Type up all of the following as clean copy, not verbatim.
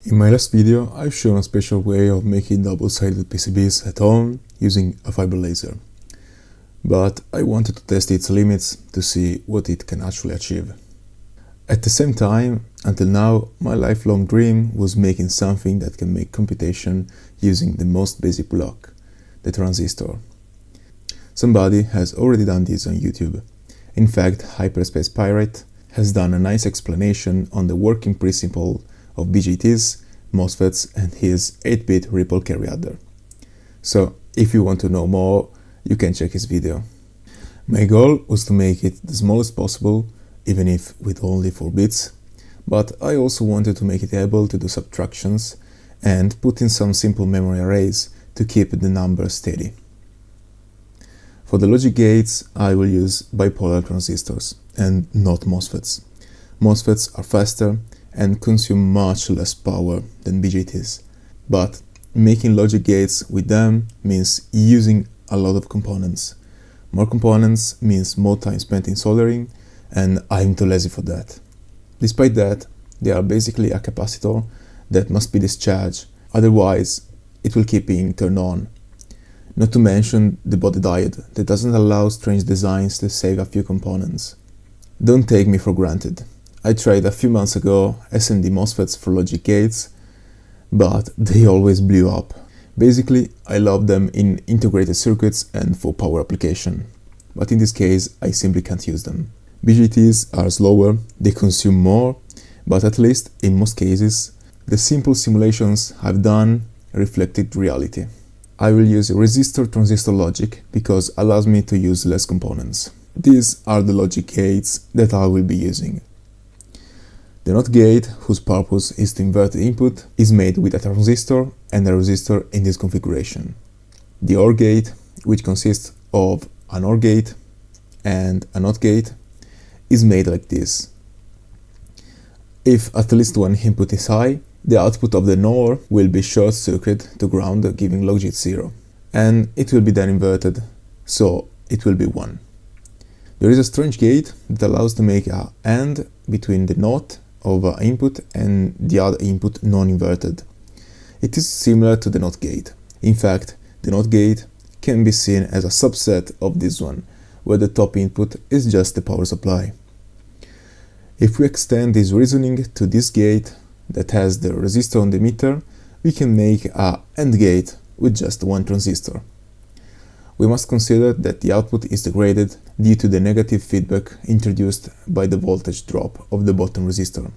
In my last video, I've shown a special way of making double-sided PCBs at home using a fiber laser. But I wanted to test its limits to see what it can actually achieve. At the same time, until now, my lifelong dream was making something that can make computation using the most basic block, the transistor. Somebody has already done this on YouTube. In fact, Hyperspace Pirate has done a nice explanation on the working principle of BJTs, MOSFETs and his 8-bit ripple carry adder. So, if you want to know more, you can check his video. My goal was to make it the smallest possible, even if with only 4 bits, but I also wanted to make it able to do subtractions and put in some simple memory arrays to keep the number steady. For the logic gates, I will use bipolar transistors and not MOSFETs. MOSFETs are faster and consume much less power than BJTs, but making logic gates with them means using a lot of components. More components means more time spent in soldering, and I'm too lazy for that. Despite that, they are basically a capacitor that must be discharged, otherwise it will keep being turned on. Not to mention the body diode that doesn't allow strange designs to save a few components. Don't take me for granted. I tried a few months ago SMD MOSFETs for logic gates, but they always blew up. Basically, I love them in integrated circuits and for power application, but in this case I simply can't use them. BJTs are slower, they consume more, but at least in most cases, the simple simulations I've done reflected reality. I will use resistor transistor logic because it allows me to use less components. These are the logic gates that I will be using. The NOT gate, whose purpose is to invert the input, is made with a transistor and a resistor in this configuration. The OR gate, which consists of an OR gate and a NOT gate, is made like this. If at least one input is high, the output of the NOR will be short circuited to ground, giving logic 0, and it will be then inverted, so it will be 1. There is a strange gate that allows to make a AND between the NOT of an input and the other input non-inverted. It is similar to the NOT gate. In fact, the NOT gate can be seen as a subset of this one, where the top input is just the power supply. If we extend this reasoning to this gate that has the resistor on the emitter, we can make a AND gate with just one transistor. We must consider that the output is degraded due to the negative feedback introduced by the voltage drop of the bottom resistor.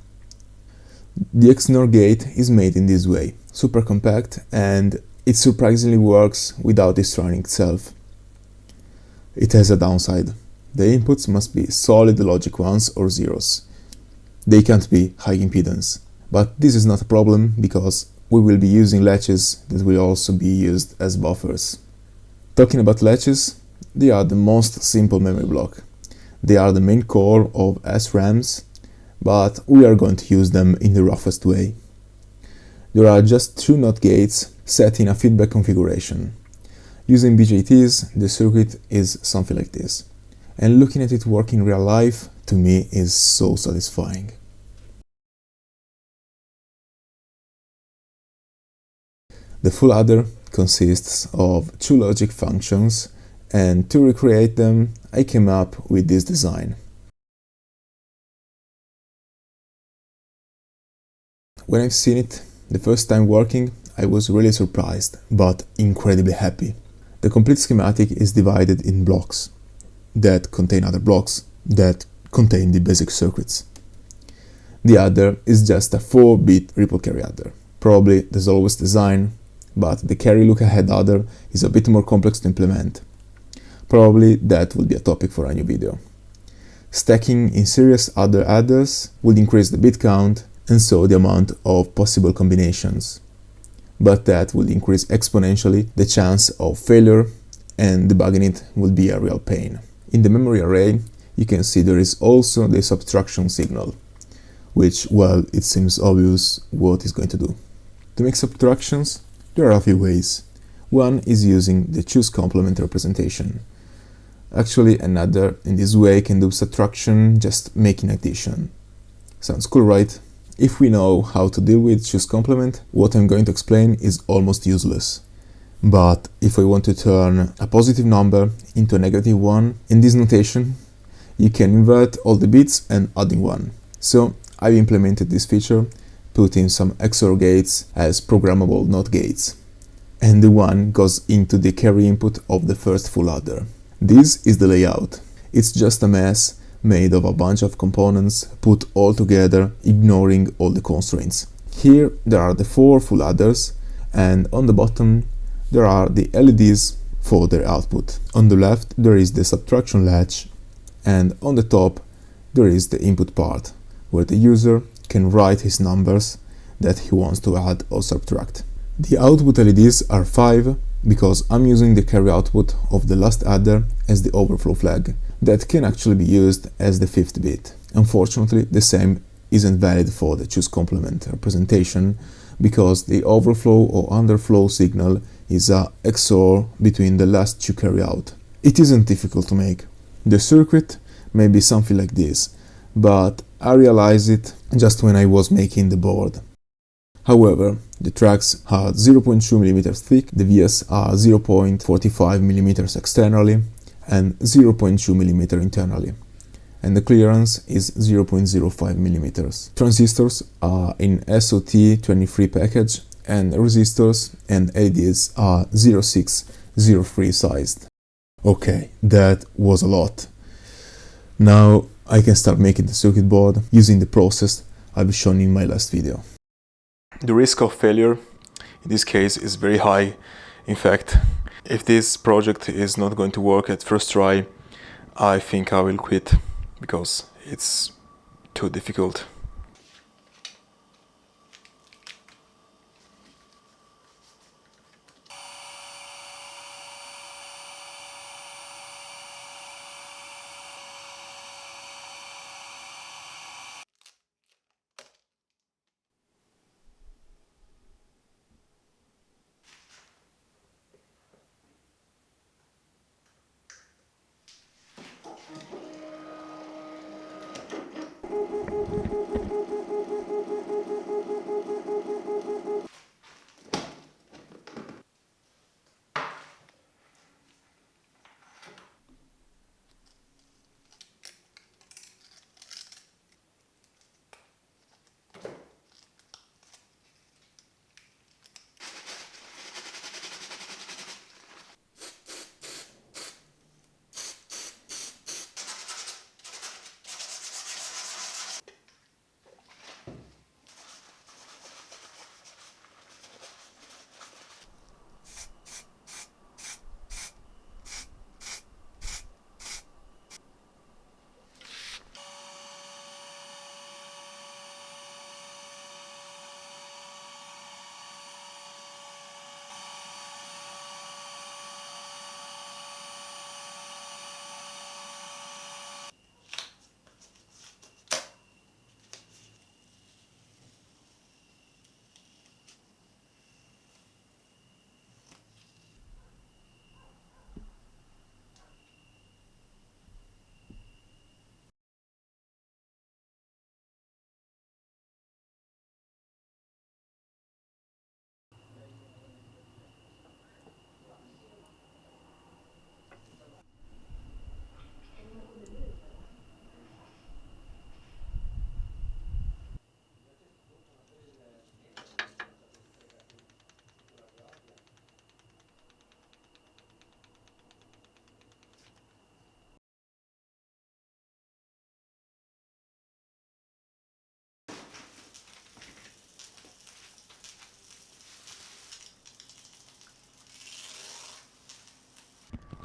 The XNOR gate is made in this way, super compact, and it surprisingly works without destroying itself. It has a downside. The inputs must be solid logic 1s or 0s. They can't be high impedance. But this is not a problem because we will be using latches that will also be used as buffers. Talking about latches, they are the most simple memory block. They are the main core of SRAMs, but we are going to use them in the roughest way. There are just 2 NOT gates set in a feedback configuration. Using BJTs, the circuit is something like this, and looking at it work in real life, to me, is so satisfying. The full adder consists of 2 logic functions, and to recreate them, I came up with this design. When I've seen it the first time working, I was really surprised, but incredibly happy. The complete schematic is divided in blocks that contain other blocks that contain the basic circuits. The adder is just a 4-bit ripple carry adder, probably the slowest design, but the carry look-ahead adder is a bit more complex to implement. Probably that will be a topic for a new video. Stacking in series other adders would increase the bit count and so the amount of possible combinations. But that would increase exponentially the chance of failure, and debugging it would be a real pain. In the memory array, you can see there is also the subtraction signal, which, well, it seems obvious what it's going to do. To make subtractions, there are a few ways. One is using the choose complement representation. Actually, another in this way can do subtraction just making addition. Sounds cool, right? If we know how to deal with choose complement, what I'm going to explain is almost useless. But if I want to turn a positive number into a negative one, in this notation, you can invert all the bits and adding one. So I've implemented this feature, putting some XOR gates as programmable NOT gates. And the one goes into the carry input of the first full adder. This is the layout. It's just a mess made of a bunch of components put all together, ignoring all the constraints. Here there are the 4 full adders, and on the bottom there are the LEDs for their output. On the left there is the subtraction latch, and on the top there is the input part, where the user can write his numbers that he wants to add or subtract. The output LEDs are 5 because I'm using the carry output of the last adder as the overflow flag that can actually be used as the 5th bit. Unfortunately, the same isn't valid for the choose complement representation because the overflow or underflow signal is a XOR between the last 2 carry out. It isn't difficult to make. The circuit may be something like this, but I realized it just when I was making the board. However, the tracks are 0.2 mm thick, the vias are 0.45 mm externally and 0.2 mm internally, and the clearance is 0.05 mm. Transistors are in SOT23 package, and resistors and LEDs are 0603 sized. Okay, that was a lot. Now I can start making the circuit board using the process I've shown in my last video. The risk of failure in this case is very high. In fact, if this project is not going to work at first try, I think I will quit because it's too difficult.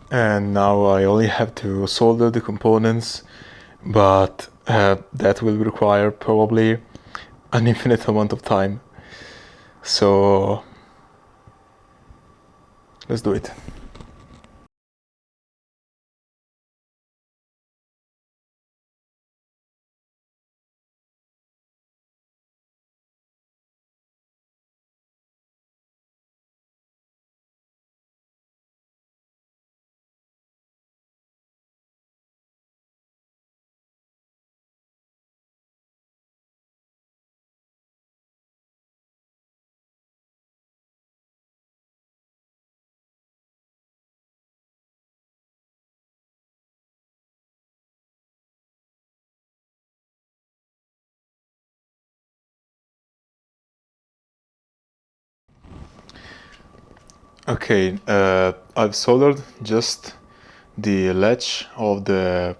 And now I only have to solder the components, but that will require probably an infinite amount of time. So let's do it. Okay, I've soldered just the latch of the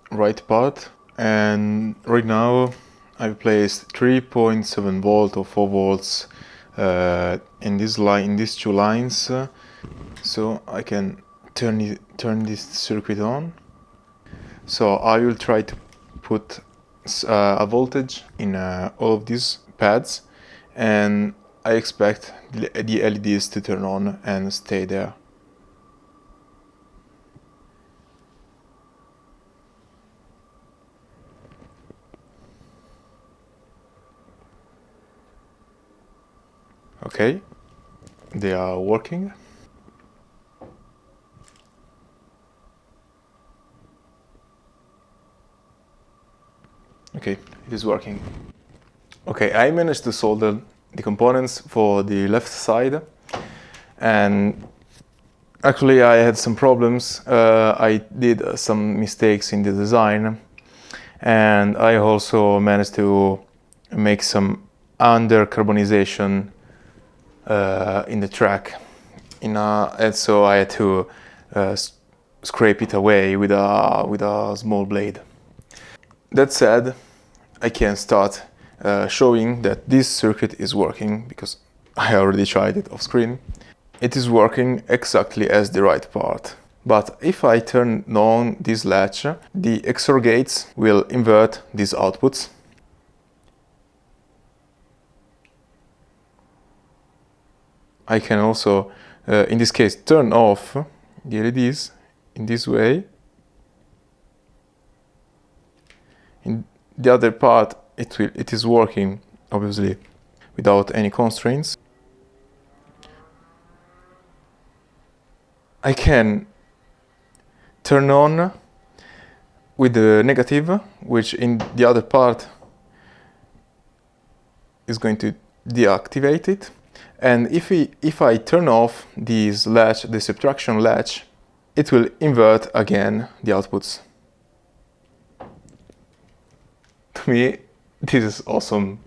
right part, and right now I've placed 3.7 volt or 4 volts in this line, in these two lines, so I can turn this circuit on. So I will try to put a voltage in all of these pads, and I expect the LEDs to turn on and stay there. Okay, they are working. Okay, it is working. Okay, I managed to solder the components for the left side, and actually I had some problems. I did some mistakes in the design, and I also managed to make some under-carbonization in the track. And so I had to scrape it away with a small blade. That said, I can start showing that this circuit is working, because I already tried it off screen. It is working exactly as the right part. But if I turn on this latch, the XOR gates will invert these outputs. I can also, in this case, turn off the LEDs in this way. In the other part, it is working, obviously, without any constraints. I can turn on with the negative, which in the other part is going to deactivate it. And if I turn off this latch, the subtraction latch, it will invert again the outputs. To me, this is awesome.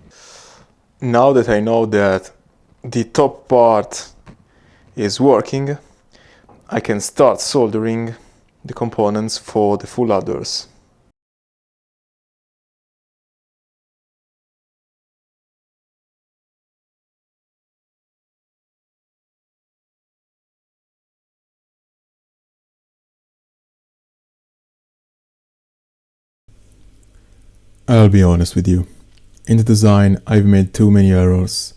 Now that I know that the top part is working, I can start soldering the components for the full adders. I'll be honest with you. In the design, I've made too many errors,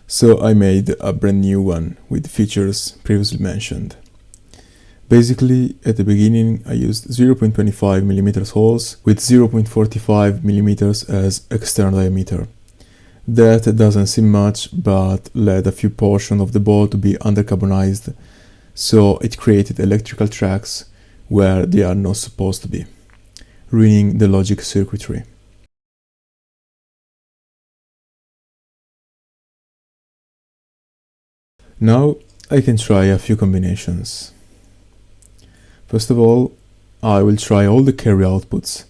so I made a brand new one with features previously mentioned. Basically, at the beginning, I used 0.25mm holes with 0.45mm as external diameter. That doesn't seem much, but led a few portions of the board to be undercarbonized, so it created electrical tracks where they are not supposed to be, ruining the logic circuitry. Now I can try a few combinations. First of all, I will try all the carry outputs.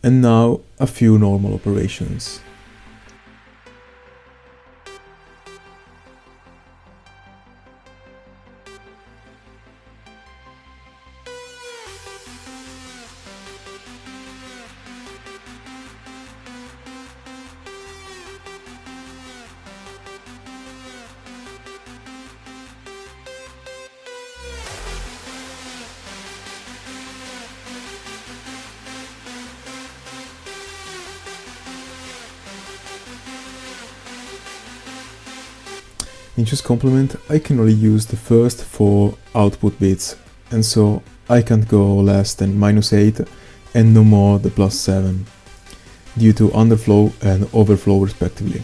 And now a few normal operations. In choose complement, I can only use the first 4 output bits, and so I can't go less than -8 and no more the +7, due to underflow and overflow respectively.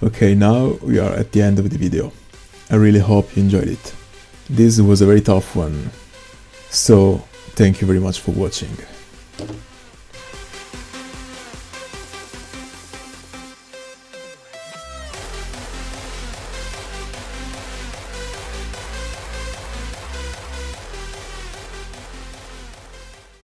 Okay, now we are at the end of the video. I really hope you enjoyed it. This was a very tough one, so thank you very much for watching.